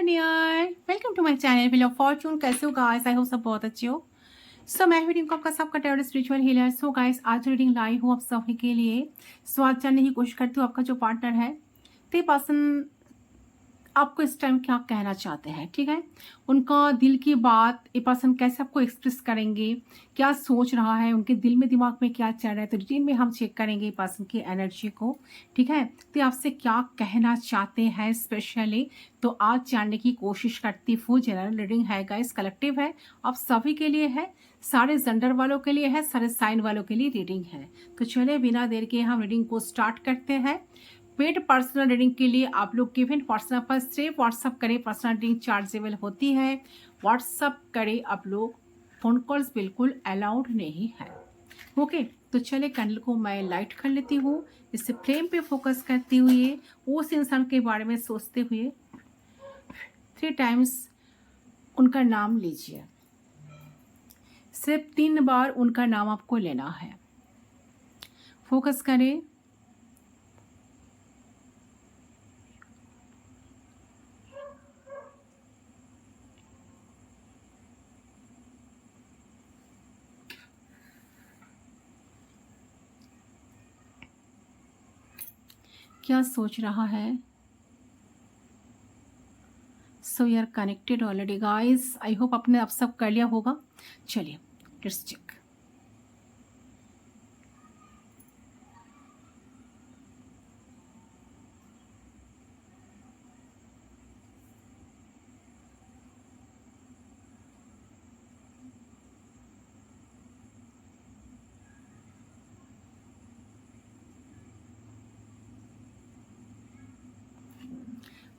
Dear, welcome to my channel wheel of fortune. कैसे हो guys? I hope सब बहुत अच्छे हो। सो मैं रीडिंग को आपका सबका tarot spiritual healer. So guys, आज रीडिंग लाई हूँ आप सभी के लिए। सो आज जानने की कोशिश करती हूँ आपका जो पार्टनर है ते पर्सन आपको इस टाइम क्या कहना चाहते हैं। ठीक है, उनका दिल की बात ये पर्सन कैसे आपको एक्सप्रेस करेंगे, क्या सोच रहा है, उनके दिल में दिमाग में क्या चल रहा है। तो डिटेल में हम चेक करेंगे पर्सन की एनर्जी को। ठीक है, तो आपसे क्या कहना चाहते हैं स्पेशली, तो आज जानने की कोशिश करती हूँ। जनरल रीडिंग है गाइस, कलेक्टिव है, आप सभी के लिए है, सारे जेंडर वालों के लिए है, सारे साइन वालों के लिए रीडिंग है। तो चलिए बिना देर के हम रीडिंग को स्टार्ट करते हैं। पेड पर्सनल रीडिंग के लिए आप लोग गिवन पर्सनल पर सिर्फ व्हाट्सअप करें, पर्सनल रीडिंग चार्जेबल होती है। व्हाट्सअप करें आप लोग, फोन कॉल्स बिल्कुल अलाउड नहीं है। ओके, तो चले कैंडल को मैं लाइट कर लेती हूँ। इससे फ्लेम पे फोकस करते हुए उस इंसान के बारे में सोचते हुए 3 टाइम्स उनका नाम लीजिए। सिर्फ 3 बार उनका नाम आपको लेना है। फोकस करें। क्या सोच रहा है? So we are connected already guys. I hope आपने अब सब कर लिया होगा। चलिए लेट्स चेक।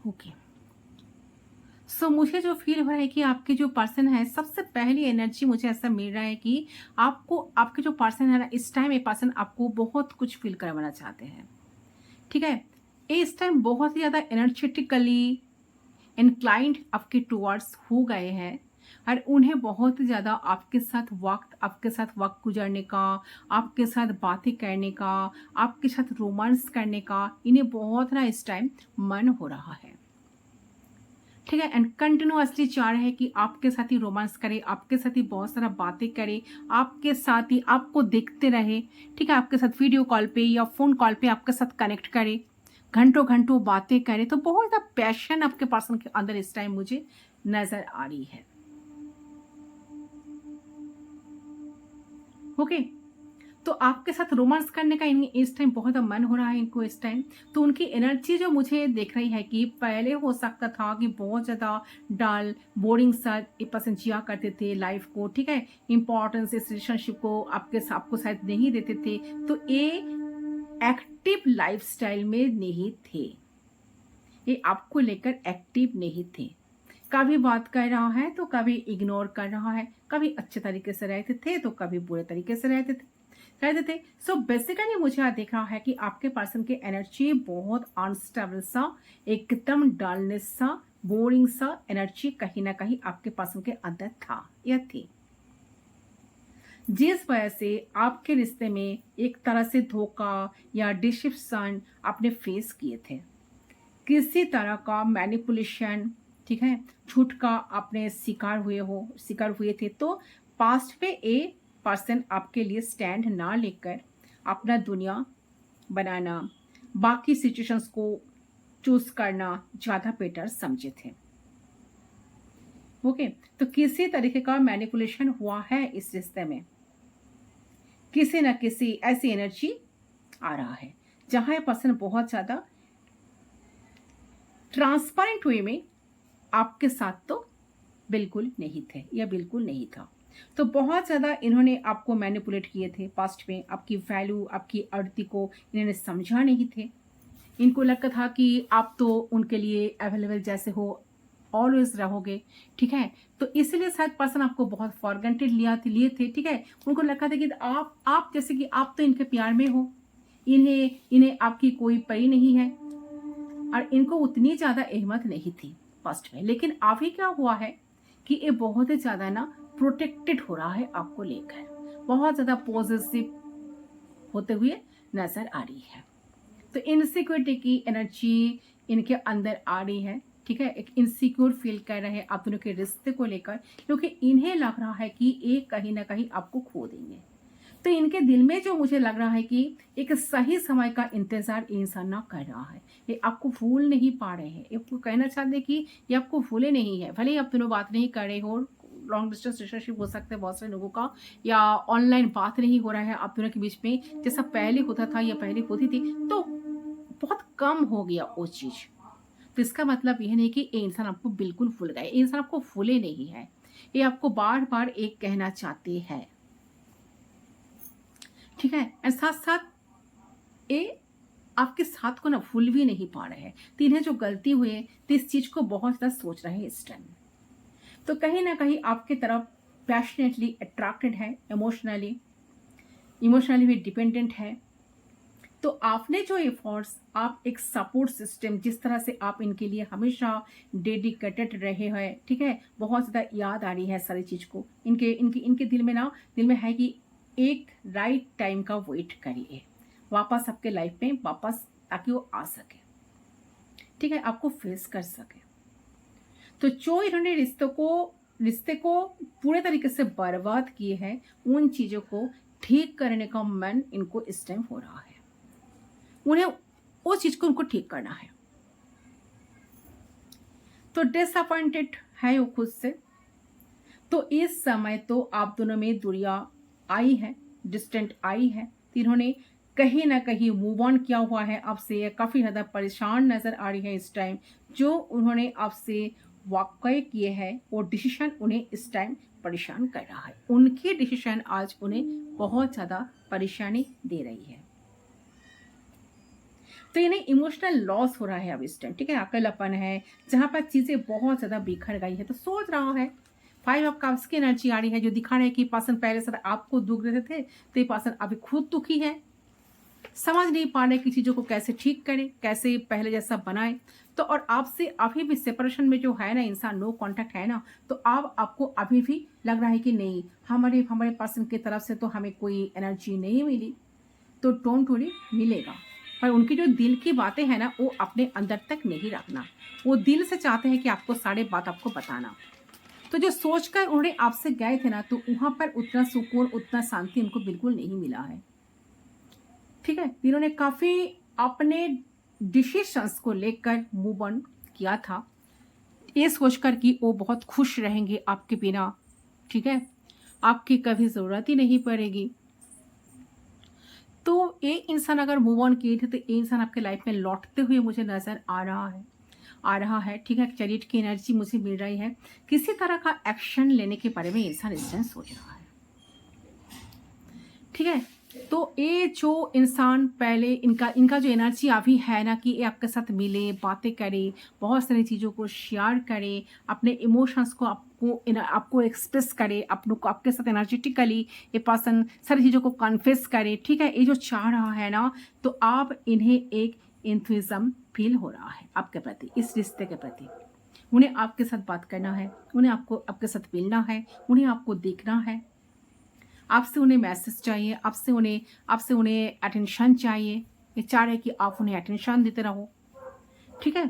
ओके, सो मुझे जो फील हो रहा है कि आपके जो पर्सन है, सबसे पहली एनर्जी मुझे ऐसा मिल रहा है कि आपको, आपके जो पर्सन है ना, इस टाइम ये पर्सन आपको बहुत कुछ फील करवाना चाहते हैं। ठीक है, ये इस टाइम बहुत ही ज़्यादा एनर्जेटिकली इंक्लाइंड आपके टुवर्ड्स हो गए हैं और उन्हें बहुत ही ज़्यादा आपके साथ वक्त गुजरने का, आपके साथ बातें करने का, आपके साथ रोमांस करने का इन्हें बहुत ना इस टाइम मन हो रहा है। ठीक है, एंड कंटिन्यूअसली चाह रहे हैं कि आपके साथ ही रोमांस करे, आपके साथ ही बहुत सारा बातें करे, आपके साथ ही आपको देखते रहे। ठीक है, आपके साथ वीडियो कॉल पे या फोन कॉल पे आपके साथ कनेक्ट करे, घंटों घंटों बातें करे। तो बहुत ज़्यादा पैशन आपके पर्सन के अंदर इस टाइम मुझे नजर आ रही है। ओके, तो आपके साथ रोमांस करने का इस टाइम बहुत मन हो रहा है इनको इस टाइम। तो उनकी एनर्जी जो मुझे देख रही है कि पहले हो सकता था कि बहुत ज़्यादा डल बोरिंग सा पसंद जिया करते थे लाइफ को। ठीक है, इंपॉर्टेंस इस रिलेशनशिप को आपको शायद नहीं देते थे। तो ये एक्टिव लाइफस्टाइल में नहीं थे, ये आपको लेकर एक्टिव नहीं थे। कभी बात कर रहा है तो कभी इग्नोर कर रहा है, कभी अच्छे तरीके से रहते थे तो कभी बुरे तरीके से रहते थे। सो बेसिकली मुझे यहाँ देख रहा है कि आपके पर्सन की एनर्जी बहुत अनस्टेबल सा, एकदम डलनेस सा, बोरिंग सा एनर्जी कहीं ना कहीं आपके पर्सन के अंदर था या थी, जिस वजह से आपके रिश्ते में एक तरह से धोखा या डिसिप्शन आपने फेस किए थे, किसी तरह का मैनिपुलेशन। ठीक है, झूठ का आपने शिकार हुए थे। तो पास्ट में ए पर्सन आपके लिए स्टैंड ना लेकर अपना दुनिया बनाना, बाकी सिचुएशंस को चूज करना ज्यादा बेटर समझे थे। ओके, तो किसी तरीके का मैनिपुलेशन हुआ है इस रिश्ते में, किसी न किसी ऐसी एनर्जी आ रहा है जहां ये पर्सन बहुत ज्यादा ट्रांसपेरेंट वे में आपके साथ तो बिल्कुल नहीं थे या बिल्कुल नहीं था। तो बहुत ज़्यादा इन्होंने आपको मैनिपुलेट किए थे पास्ट में, आपकी वैल्यू, आपकी अर्थ को इन्होंने समझा नहीं थे। इनको लगता था कि आप तो उनके लिए अवेलेबल जैसे हो, ऑलवेज रहोगे। ठीक है, तो इसलिए शायद पर्सन आपको बहुत फॉर ग्रांटेड लिए थे। ठीक है, उनको लगता था कि आप जैसे कि आप तो इनके प्यार में हो, इन्हें आपकी कोई पई नहीं है, और इनको उतनी ज़्यादा अहमत नहीं थी फर्स्ट में। लेकिन अभी क्या हुआ है कि ये बहुत ही ज़्यादा ना प्रोटेक्टेड हो रहा है आपको लेकर, बहुत ज़्यादा पॉजिटिव होते हुए नजर आ रही है। तो इनसिक्योरिटी की एनर्जी इनके अंदर आ रही है। ठीक है, एक इनसिक्योर फील कर रहे हैं आप दोनों के रिश्ते को लेकर, क्योंकि इन्हें लग रहा है कि ये कहीं ना कहीं आपको खो देंगे। तो इनके दिल में जो मुझे लग रहा है कि एक सही समय का इंतजार ये इंसान ना कर रहा है, ये आपको भूल नहीं पा रहे हैं, ये आपको कहना चाहते हैं कि ये आपको भूले नहीं है। भले ही आप दोनों बात नहीं कर रहे हो, लॉन्ग डिस्टेंस रिलेशनशिप हो सकता है बहुत सारे लोगों का, या ऑनलाइन बात नहीं हो रहा है आप दोनों के बीच में जैसा पहले होता था या पहले होती थी, तो बहुत कम हो गया वो चीज़। तो इसका मतलब यह नहीं कि ये इंसान आपको बिल्कुल भूल गए, ये इंसान आपको भूले नहीं है, ये आपको बार बार एक कहना चाहते हैं, ठीक है। और साथ साथ ये आपके साथ को ना भूल भी नहीं पा रहे हैं। तो इन्हें जो गलती हुई है तो इस चीज को बहुत ज्यादा सोच रहे हैं इस टाइम। तो कहीं ना कहीं आपके तरफ पैशनेटली अट्रैक्टेड है, इमोशनली भी डिपेंडेंट है। तो आपने जो एफर्ट्स, आप एक सपोर्ट सिस्टम, जिस तरह से आप इनके लिए हमेशा डेडिकेटेड रहे हैं, ठीक है, बहुत ज़्यादा याद आ रही है सारी चीज़ को। इनके इनके इनके दिल में है कि एक राइट टाइम का वेट करिए वापस आपके लाइफ में वापस, ताकि वो आ सके, ठीक है, आपको फेस कर सके। तो जो इन्होंने रिश्ते को पूरे तरीके से बर्बाद किए हैं, उन चीज़ों को ठीक करने का मन इनको इस टाइम हो रहा है। उन्हें उस चीज को उनको ठीक करना है। तो डिसअपॉइंटेड है वो खुद से। तो इस समय तो आप दोनों में दूरियां आई है, डिस्टेंट आई है। तो इन्होंने कहीं ना कहीं मूव ऑन किया हुआ है आपसे, काफी ज्यादा परेशान नजर आ रही है इस टाइम। जो उन्होंने आपसे वाकई किए हैं वो डिसीजन उन्हें इस टाइम परेशान कर रहा है। उनकी डिसीजन आज उन्हें बहुत ज्यादा परेशानी दे रही है। तो इन्हें इमोशनल लॉस हो रहा है अब इस टाइम, ठीक है, अकेलापन है, जहां पर चीजें बहुत ज्यादा बिखर गई है। तो सोच रहा है, 5 ऑफ कप्स की एनर्जी आ रही है जो दिखा रहे हैं कि पर्सन पहले से आपको दुख रहे थे, तो ये पर्सन अभी खुद दुखी है, समझ नहीं पा रहे कि चीजों को कैसे ठीक करें, कैसे पहले जैसा बनाए। तो और आपसे अभी भी सेपरेशन में जो है ना इंसान, नो कांटेक्ट है ना, तो आपको अभी भी लग रहा है कि नहीं, हमारे पर्सन की तरफ से तो हमें कोई एनर्जी नहीं मिली। तो डोंट वरी, मिलेगा। पर उनकी जो दिल की बातें हैं ना, वो अपने अंदर तक नहीं रखना। वो दिल से चाहते हैं कि आपको सारे बात आपको बताना। तो जो सोचकर उन्होंने आपसे गए थे ना, तो वहां पर उतना सुकून, उतना शांति उनको बिल्कुल नहीं मिला है, ठीक है। इन्होंने काफी अपने डिसीशंस को लेकर मूव ऑन किया था, ये सोचकर कि वो बहुत खुश रहेंगे आपके बिना, ठीक है, आपकी कभी जरूरत ही नहीं पड़ेगी। तो ये इंसान अगर मूव ऑन किए थे, तो ये इंसान आपके लाइफ में लौटते हुए मुझे नजर आ रहा है, ठीक है। चैरिट की एनर्जी मुझे मिल रही है। किसी तरह का एक्शन लेने के बारे में इंसान इस टाइम सोच रहा है, ठीक है। तो ये जो इंसान पहले इनका जो एनर्जी अभी है ना, कि ये आपके साथ मिले, बातें करे, बहुत सारी चीज़ों को शेयर करे, अपने इमोशंस को आपको एक्सप्रेस करे, अपनों को आपके साथ एनर्जेटिकली ये पर्सन सारी चीज़ों को कन्फेस करे, ठीक है। ये जो चाह रहा है ना, तो आप इन्हें एक एंथुसिज्म फील हो रहा है आपके प्रति, इस रिश्ते के प्रति। उन्हें आपके साथ बात करना है, उन्हें आपके साथ मिलना है, उन्हें आपको देखना है, आपसे उन्हें मैसेज चाहिए, आपसे उन्हें अटेंशन चाहिए। ये चाह रहे हैं कि आप उन्हें अटेंशन देते रहो, ठीक है।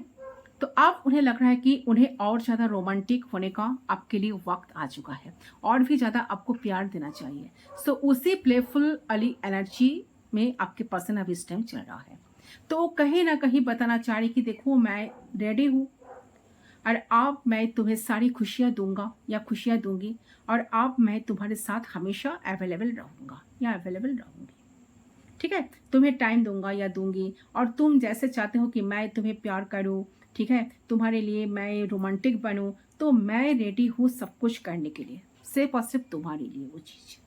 तो आप उन्हें लग रहा है कि उन्हें और ज़्यादा रोमांटिक होने का आपके लिए वक्त आ चुका है, और भी ज़्यादा आपको प्यार देना चाहिए। सो उसी प्लेफुल वाली एनर्जी में आपके पर्सन अभी इस टाइम चल रहा है। तो वो कहीं ना कहीं बताना चाह रही कि देखो, मैं रेडी हूँ, और मैं तुम्हें सारी खुशियाँ दूंगा या खुशियाँ दूंगी, और मैं तुम्हारे साथ हमेशा अवेलेबल रहूंगा या अवेलेबल रहूंगी, ठीक है। तुम्हें टाइम दूंगा या दूंगी, और तुम जैसे चाहते हो कि मैं तुम्हें प्यार करूँ, ठीक है, तुम्हारे लिए मैं रोमांटिक बनूं, तो मैं रेडी हूँ सब कुछ करने के लिए, सिर्फ और सिर्फ तुम्हारे लिए वो चीज़।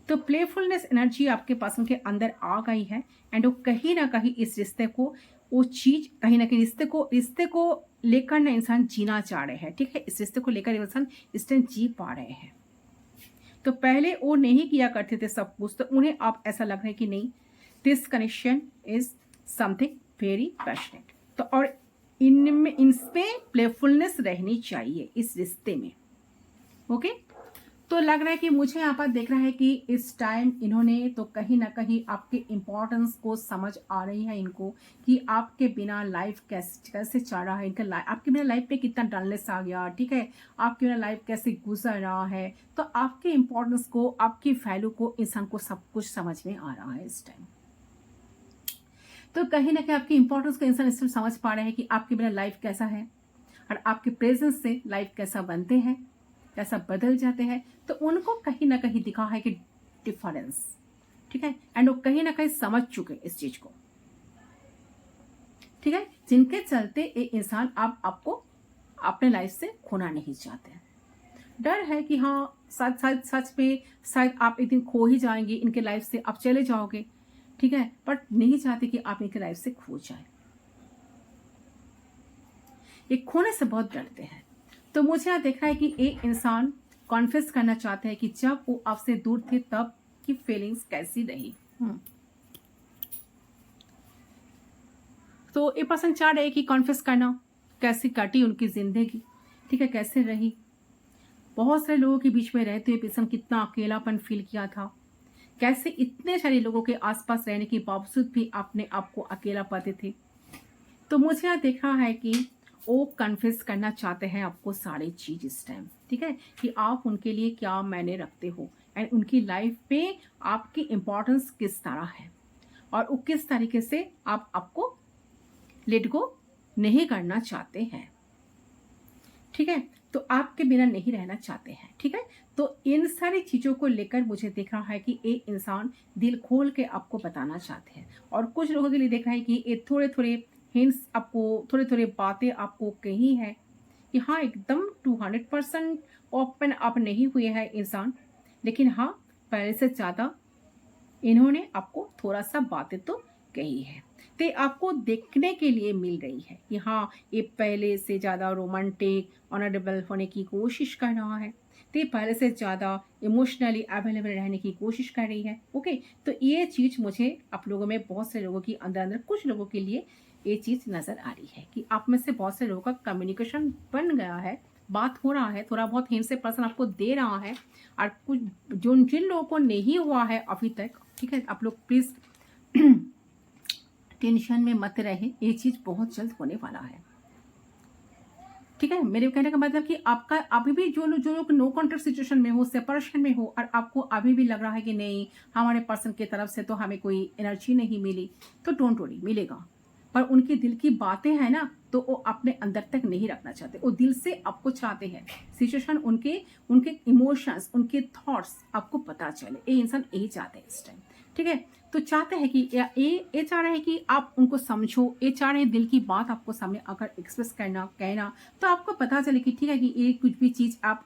तो प्लेफुलनेस एनर्जी आपके पर्सन के अंदर आ गई है, एंड वो कहीं ना कहीं इस रिश्ते को, वो चीज कहीं ना कहीं रिश्ते को लेकर ना इंसान जीना चाह रहे हैं, ठीक है। इस रिश्ते को लेकर इंसान इस टाइम जी पा रहे हैं। तो पहले वो नहीं किया करते थे सब कुछ, तो उन्हें अब ऐसा लग रहा है कि नहीं, this connection is something very passionate. तो और इनमें प्लेफुलनेस रहनी चाहिए इस रिश्ते में, ओके। तो लग रहा है कि मुझे यहाँ पर देख रहा है कि इस टाइम इन्होंने तो कहीं ना कहीं आपके इम्पोर्टेंस को समझ आ रही है इनको, कि आपके बिना लाइफ कैसे कैसे चल रहा है, इनका आपके बिना लाइफ पे कितना डलनेस आ गया, ठीक है, आपके बिना लाइफ कैसे गुजर रहा है। तो आपके इम्पोर्टेंस को, आपकी वैल्यू को इंसान को सब कुछ समझ में आ रहा है इस टाइम। तो कहीं ना कहीं आपकी इंपॉर्टेंस को इंसान इस टाइम समझ पा रहे हैं कि आपके बिना लाइफ कैसा है, और आपके प्रेजेंस से लाइफ कैसा बनते हैं, कैसा बदल जाते हैं। तो उनको कहीं ना कहीं दिखा है कि डिफरेंस, ठीक है, एंड वो कहीं ना कहीं समझ चुके इस चीज को, ठीक है, जिनके चलते एक इंसान आप आपको अपने लाइफ से खोना नहीं चाहते। डर है कि हाँ सच सच सच में शायद आप एक दिन खो ही जाएंगे, इनके लाइफ से आप चले जाओगे, ठीक है, बट नहीं चाहते कि आप इनके लाइफ से खो जाए। ये खोने से बहुत डरते हैं। तो मुझे यहाँ देखा है कि एक इंसान कॉन्फेस करना चाहते हैं कि जब वो आपसे दूर थे तब की फीलिंग्स कैसी रही। तो ये पर्सन चाह रहे कि कॉन्फेस करना कैसी काटी उनकी जिंदगी, ठीक है, कैसे रही, बहुत सारे लोगों के बीच में रहते हुए पर्सन कितना अकेलापन फील किया था, कैसे इतने सारे लोगों के आसपास रहने के बावजूद भी अपने आप को अकेला पाते थे। तो मुझे यहाँ देख रहा है कि वो कन्फेस करना चाहते हैं आपको सारी चीज इस टाइम, ठीक है, कि आप उनके लिए क्या मायने रखते हो, एंड उनकी लाइफ पे आपकी इम्पोर्टेंस किस तरह है, और वो किस तरीके से आप आपको लेट गो नहीं करना चाहते हैं, ठीक है, तो आपके बिना नहीं रहना चाहते हैं, ठीक है। तो इन सारी चीजों को लेकर मुझे देख रहा है कि एक इंसान दिल खोल के आपको बताना चाहते हैं, और कुछ लोगों के लिए देख रहा है कि ये थोड़े थोड़े हिंट्स आपको, थोड़े थोड़े बातें आपको कही है कि हाँ एकदम 200% ओपन अप नहीं हुए हैं इंसान, लेकिन हाँ पहले से ज्यादा इन्होंने आपको थोड़ा सा बातें तो कही है। तो आपको देखने के लिए मिल रही है कि हाँ ये पहले से ज़्यादा रोमांटिक ऑनरेबल होने की कोशिश कर रहा है, तो ये पहले से ज़्यादा इमोशनली अवेलेबल रहने की कोशिश कर रही है। ओके, तो ये चीज़ मुझे आप लोगों में बहुत से लोगों की अंदर अंदर कुछ लोगों के लिए ये चीज़ नज़र आ रही है कि आप में से बहुत से लोगों का कम्युनिकेशन बन गया है, बात हो रहा है, थोड़ा बहुत हिंट से पर्सन आपको दे रहा है, और कुछ जो जिन लोगों को नहीं हुआ है अभी तक, ठीक है, आप लोग प्लीज़ टेंशन में मत रहे, ये चीज बहुत जल्द होने वाला है, ठीक है। मेरे कहने का मतलब कि आपका अभी भी जो लोग नो कॉन्ट्रैक्ट सिचुएशन में हो, सेपरेशन में हो, और आपको अभी भी लग रहा है कि नहीं हमारे पर्सन की तरफ से तो हमें कोई एनर्जी नहीं मिली, तो डोंट वरी, मिलेगा। पर उनके दिल की बातें हैं ना, तो वो अपने अंदर तक नहीं रखना चाहते, वो दिल से आपको चाहते हैं सिचुएशन, उनके उनके इमोशंस, उनके थॉट्स आपको पता चले। ये इंसान यही चाहते हैं इस टाइम, ठीक है। तो चाहते हैं कि ये चाह रहे हैं कि आप उनको समझो, ये चाह रहे हैं दिल की बात आपको सामने अगर एक्सप्रेस करना, कहना, तो आपको पता चले कि ठीक है कि ये कुछ भी चीज आप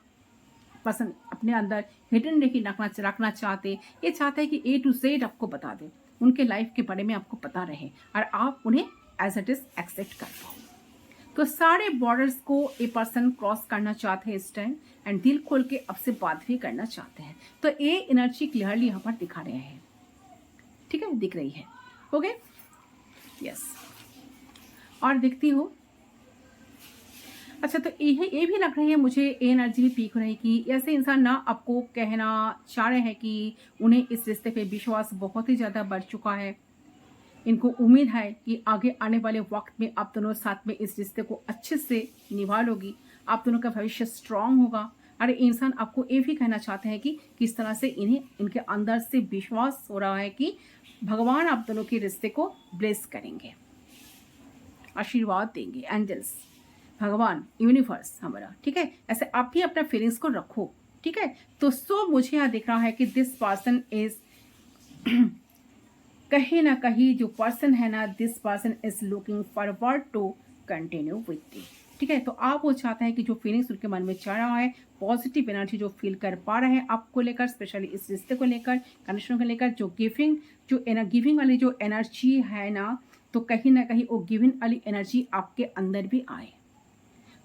पसंद अपने अंदर हिडन नहीं रखना चाहते, ये चाहते हैं कि ए टू जेड आपको बता दे, उनके लाइफ के बारे में आपको पता रहे, और आप उन्हें एज इट इज एक्सेप्ट कर पाओ। तो सारे बॉर्डर्स को ए पर्सन क्रॉस करना चाहते हैं इस टाइम, एंड दिल खोल के आपसे बात भी करना चाहते हैं। तो ये एनर्जी क्लियरली यहाँ पर दिखा रहे हैं, ठीक है, दिख रही है। ओके, यस, और दिखती हो। अच्छा, तो ये भी लग रही है मुझे, एनर्जी भी पीक हो रही कि ऐसे इंसान ना आपको कहना चाह रहे हैं कि उन्हें इस रिश्ते पे विश्वास बहुत ही ज़्यादा बढ़ चुका है, इनको उम्मीद है कि आगे आने वाले वक्त में आप दोनों साथ में इस रिश्ते को अच्छे से निभा लोगी, आप दोनों का भविष्य स्ट्रांग होगा। अरे इंसान आपको ये भी कहना चाहते हैं कि किस तरह से इन्हें इनके अंदर से विश्वास हो रहा है कि भगवान आप दोनों के रिश्ते को ब्लेस करेंगे, आशीर्वाद देंगे, एंजल्स, भगवान, यूनिवर्स हमारा, ठीक है। ऐसे आप भी अपना फीलिंग्स को रखो, ठीक है। तो मुझे यहाँ दिख रहा है कि दिस पर्सन इज कहीं ना कहीं जो पर्सन है ना, this person is looking forward to continue with you, ठीक है। तो आप वो चाहते हैं कि जो फीलिंग्स उनके मन में चल रहा है, पॉजिटिव एनर्जी जो फील कर पा रहे हैं आपको लेकर, स्पेशली इस रिश्ते को लेकर, कनेक्शन को लेकर, जो गिविंग वाली जो एनर्जी है ना, तो कहीं ना कहीं वो गिविंग वाली एनर्जी आपके अंदर भी आए,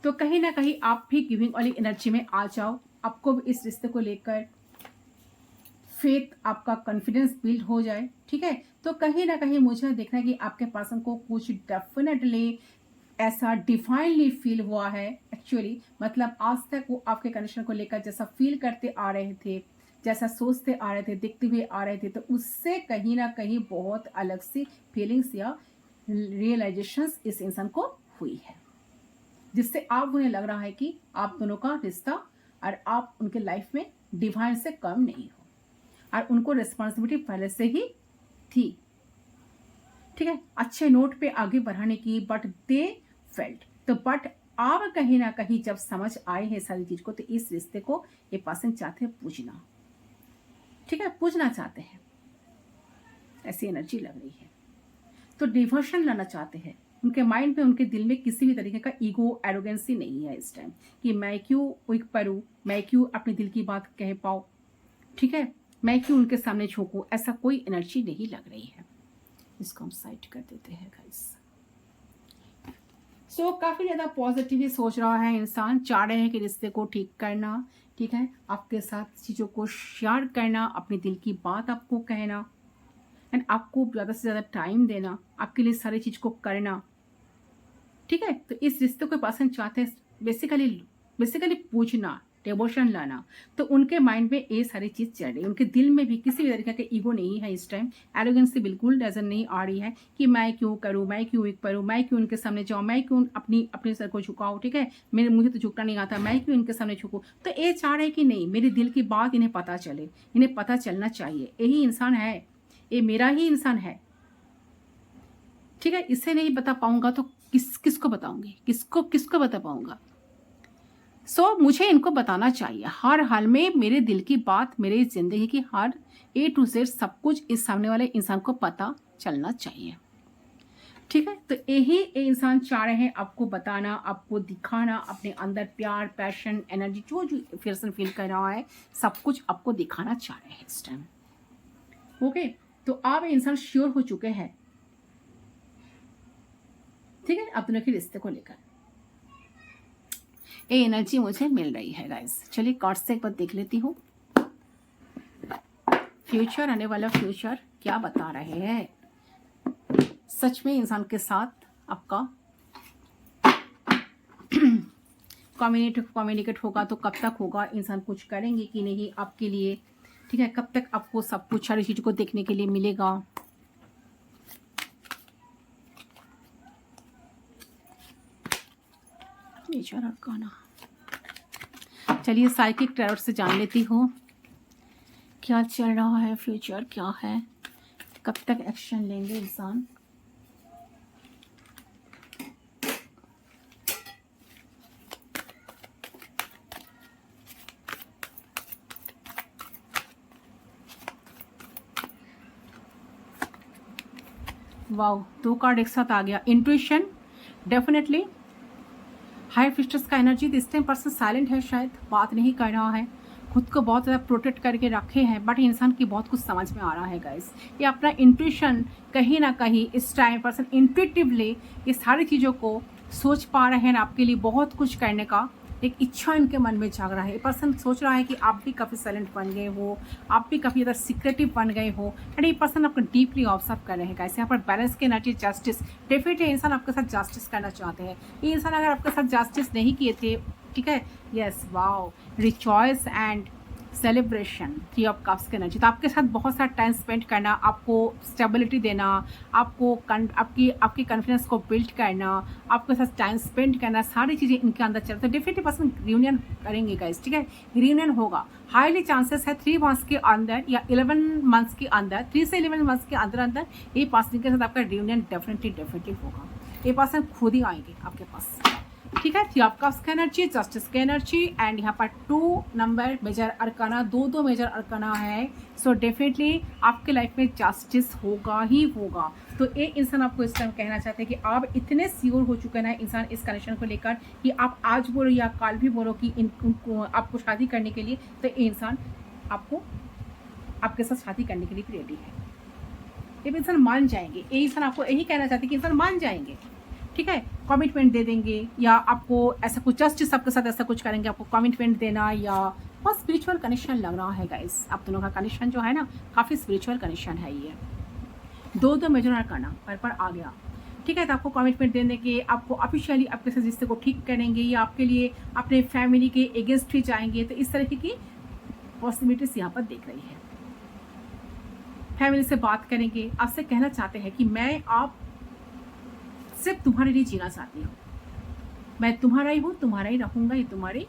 तो कहीं ना कहीं आप भी गिविंग वाली एनर्जी में आ जाओ, आपको भी इस रिश्ते को लेकर फेथ, आपका कॉन्फिडेंस बिल्ड हो जाए, ठीक है। तो कहीं ना कहीं मुझे देखना है कि आपके पर्सन को कुछ डेफिनेटली ऐसा डिफाइनली फील हुआ है एक्चुअली, मतलब आज तक वो आपके कनेक्शन को लेकर जैसा फील करते आ रहे थे, जैसा सोचते आ रहे थे, देखते हुए आ रहे थे, तो उससे कहीं ना कहीं बहुत अलग सी फीलिंग्स या रियलाइजेशंस इस इंसान को हुई है, जिससे आप उन्हें लग रहा है कि आप दोनों का रिश्ता और आप उनके लाइफ में डिवाइन से कम नहीं हो और उनको रिस्पॉन्सिबिलिटी पहले से ही थी, ठीक है, अच्छे नोट पे आगे बढ़ाने की, बट दे फेल्ट। तो बट आप कहीं ना कहीं जब समझ आए हैं सारी चीज को, तो इस रिश्ते को ये पर्सन चाहते हैं पूजना, ठीक है, पूजना चाहते हैं, ऐसी एनर्जी लग रही है। तो डिवोशन लाना चाहते हैं, उनके माइंड में, उनके दिल में किसी भी तरीके का ईगो एरोगेंसी नहीं है इस टाइम कि मैं क्यों वीक परूं, मैं क्यों अपने दिल की बात कह पाऊं, ठीक है, मैं क्यों उनके सामने झोंकूं, ऐसा कोई एनर्जी नहीं लग रही है। इसको हम साइड कर देते हैं गाइस। सो काफी ज्यादा पॉजिटिवली सोच रहा है इंसान, चाह रहे हैं कि रिश्ते को ठीक करना, ठीक है, आपके साथ चीजों को शेयर करना, अपने दिल की बात आपको कहना एंड आपको ज्यादा से ज्यादा टाइम देना, आपके लिए सारी चीज को करना, ठीक है। तो इस रिश्ते को पर्सन चाहते हैं बेसिकली पूछना, डिवोशन लाना। तो उनके माइंड में ये सारी चीज चल रही है, उनके दिल में भी किसी भी तरीके का ईगो नहीं है इस टाइम, एरोगेंसी बिल्कुल नजर नहीं आ रही है कि मैं क्यों करूं, मैं क्यों वीक करूं, मैं क्यों उनके सामने जाऊं, मैं क्यों अपने सर को झुकाऊं, ठीक है, मुझे तो झुकना नहीं आता, मैं क्यों इनके सामने झुकूं। तो ये चाह रहे कि नहीं, मेरे दिल की बात इन्हें पता चले, इन्हें पता चलना चाहिए, यही इंसान है, ये मेरा ही इंसान है, ठीक है, इसे नहीं बता पाऊंगा तो किसको बताऊंगी, किसको बता पाऊंगा। सो मुझे इनको बताना चाहिए, हर हाल में मेरे दिल की बात, मेरी जिंदगी की हर A to Z सब कुछ इस सामने वाले इंसान को पता चलना चाहिए, ठीक है। तो यही ये इंसान चाह रहे हैं आपको बताना, आपको दिखाना, अपने अंदर प्यार, पैशन, एनर्जी, जो पर्सन फील कर रहा है, सब कुछ आपको दिखाना चाह रहे हैं इस टाइम, ओके। तो आप इंसान श्योर हो चुके हैं, ठीक है, अपने के रिश्ते को लेकर ये एनर्जी मुझे मिल रही है गाइस। चलिए कार्ड से एक बार देख लेती हूँ, फ्यूचर, आने वाला फ्यूचर क्या बता रहे हैं, सच में इंसान के साथ आपका कम्युनिकेट होगा तो कब तक होगा, इंसान कुछ करेंगे कि नहीं आपके लिए, ठीक है, कब तक आपको सब कुछ सारी चीज को देखने के लिए मिलेगा। नेचर अरकाना, चलिए साइकिक टैरोट से जान लेती हूँ क्या चल रहा है, फ्यूचर क्या है, कब तक एक्शन लेंगे इंसान। वाओ, 2 कार्ड एक साथ आ गया। इंट्यूशन, डेफिनेटली हाई फिस्टस का energy. This time person silent है, शायद बात नहीं कर रहा है, खुद को बहुत ज़्यादा प्रोटेक्ट करके रखे हैं, बट इंसान की बहुत कुछ समझ में आ रहा है गाइस। ये अपना इंट्यूशन कहीं ना कहीं इस टाइम पर्सन इंट्यूटिवली ये सारी चीज़ों को सोच पा रहे हैं, आपके लिए बहुत कुछ करने का एक इच्छा इनके मन में जाग रहा है। ये पर्सन सोच रहा है कि आप भी काफ़ी साइलेंट बन गए हो, आप भी काफ़ी ज़्यादा सीक्रेटिव बन गए हो, एंड ये पर्सन आपको डीपली ऑब्जर्व कर रहे हैं गाइस। यहाँ पर बैलेंस की एनर्जी, जस्टिस, डेफिनेटली इंसान आपके साथ जस्टिस करना चाहते हैं। ये इंसान अगर आपके साथ जस्टिस नहीं किए थे, ठीक है, yes, wow, rejoice and celebration, 3 of cups की एनर्जी। तो आपके साथ बहुत सारा टाइम स्पेंड करना, आपको स्टेबिलिटी देना, आपको आपकी कॉन्फिडेंस को बिल्ड करना, आपके साथ टाइम स्पेंड करना, सारी चीज़ें इनके अंदर चलते हैं। डेफिनेटली पर्सन रियूनियन करेंगे गाइस, ठीक है, रियूनियन होगा, हाईली चांसेस है 3 मंथ्स के अंदर या 11 मंथ्स के अंदर, 3 से 11 मंथ्स के अंदर ये पर्सन के साथ आपका रियूनियन डेफिनेटली होगा। ये पर्सन खुद ही आएंगे आपके पास, ठीक है। 3 ऑफ कप्स की एनर्जी, जस्टिस की एनर्जी, एंड यहाँ पर 2 number major arcana, 2 major arcana है। सो डेफिनेटली आपके लाइफ में जस्टिस होगा ही होगा। तो ये इंसान आपको इस टाइम कहना चाहते हैं कि आप इतने श्योर हो चुके हैं ना इंसान इस कनेक्शन को लेकर कि आप आज बोलो या कल भी बोलो कि उनको आपको शादी करने के लिए, तो ये इंसान आपको आपके साथ शादी करने के लिए रेडी है। ये इंसान मान जाएंगे, ये इंसान आपको यही कहना चाहते हैं कि इंसान मान जाएंगे, ठीक है, कमिटमेंट दे देंगे, या आपको ऐसा कुछ जस्टिस आपके साथ ऐसा कुछ करेंगे, आपको कमिटमेंट देना, या बहुत स्पिरिचुअल कनेक्शन लग रहा है गाइस। आप दोनों का कनेक्शन जो है ना, काफ़ी स्पिरिचुअल कनेक्शन है ये। 2 मेजर करना पर आ गया। ठीक है, तो आपको कमिटमेंट देने के, आपको ऑफिशियली आपके साथ रिश्ते को ठीक करेंगे या आपके लिए अपने फैमिली के अगेंस्ट ही जाएंगे। तो इस तरह की पॉसिबिलिटीज यहाँ पर देख रही है। फैमिली से बात करेंगे, आपसे कहना चाहते हैं कि मैं आप सिर्फ तुम्हारे लिए जीना चाहती हूँ, मैं तुम्हारा ही हूँ, तुम्हारा ही रहूँगा, ये तुम्हारे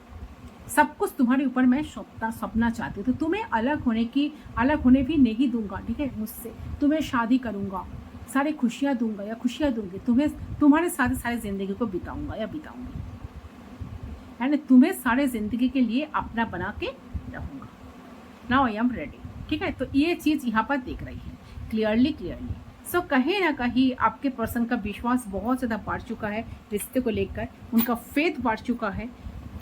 सब कुछ तुम्हारे ऊपर मैं सपना चाहती हूँ। तो तुम्हें अलग होने भी नहीं दूंगा, ठीक है, मुझसे तुम्हें शादी करूँगा, सारे खुशियाँ दूंगा या खुशियाँ दूंगी, तुम्हें तुम्हारे साथ सारी ज़िंदगी को बिताऊंगा या बिताऊंगी, है ना, तुम्हें सारे ज़िंदगी के लिए अपना बना के रहूँगा। नाउ आई एम रेडी, ठीक है। तो ये चीज़ यहाँ पर देख रही है क्लियरली। सो कहीं ना कहीं आपके पर्सन का विश्वास बहुत ज़्यादा बढ़ चुका है रिश्ते को लेकर, उनका फेथ बढ़ चुका है,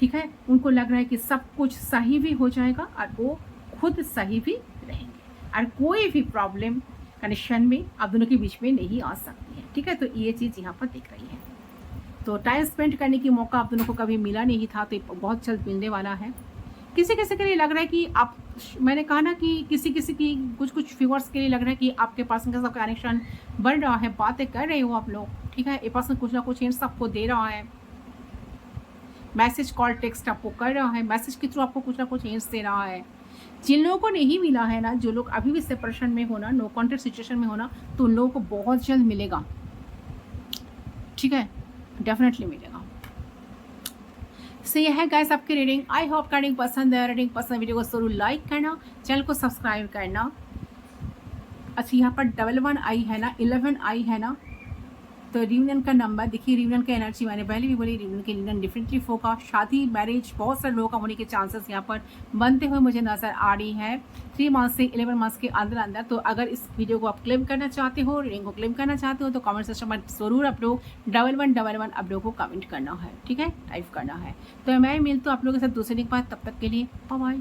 ठीक है। उनको लग रहा है कि सब कुछ सही भी हो जाएगा और वो खुद सही भी रहेंगे और कोई भी प्रॉब्लम कनेक्शन में आप दोनों के बीच में नहीं आ सकती है, ठीक है। तो ये चीज़ यहाँ पर दिख रही है। तो टाइम स्पेंड करने की मौका आप दोनों को कभी मिला नहीं था, तो बहुत जल्द मिलने वाला है। किसी किसी के लिए लग रहा है कि आप, मैंने कहा ना कि किसी किसी की कुछ व्यूअर्स के लिए लग रहा है कि आपके पर्सन के साथ कनेक्शन बढ़ रहा है, बातें कर रहे हो आप लोग, ठीक है। ये पर्सन कुछ ना कुछ हिंट्स आपको दे रहा है, मैसेज कॉल टेक्स्ट आपको कर रहा है, मैसेज के थ्रू आपको कुछ ना कुछ हिंट्स दे रहा है। जिन लोगों को नहीं मिला है ना, जो लोग अभी भी सेपरेशन में होना, नो कॉन्टेक्ट सिचुएशन में होना, तो उन लोगों को बहुत जल्द मिलेगा, ठीक है, डेफिनेटली मिलेगा। सो यह है गाइस आपकी रीडिंग। आई होप का रीडिंग पसंद है, रीडिंग पसंद वीडियो को जरूर लाइक करना, चैनल को सब्सक्राइब करना। अच्छा, यहाँ पर 11 आई है ना, 11 आई है ना, तो रियूनियन का नंबर देखिए, रियूनियन का एनर्जी मैंने पहले भी बोली, रियूनियन डिफरेंटली होगा, शादी मैरिज बहुत सारे लोगों का होने के चांसेस यहाँ पर बनते हुए मुझे नज़र आ रही है 3 मंथ से 11 मंथ्स के अंदर अंदर। तो अगर इस वीडियो को आप क्लेम करना चाहते हो, रीडिंग को क्लेम करना चाहते हो, तो कमेंट सेक्शन में ज़रूर आप लोग 1111 आप लोगों को कमेंट करना है, ठीक है, टाइप करना है। तो मैं मिलती हूँ आप लोगों के साथ दूसरे दिन के बाद, तब तक के लिए बाय बाय।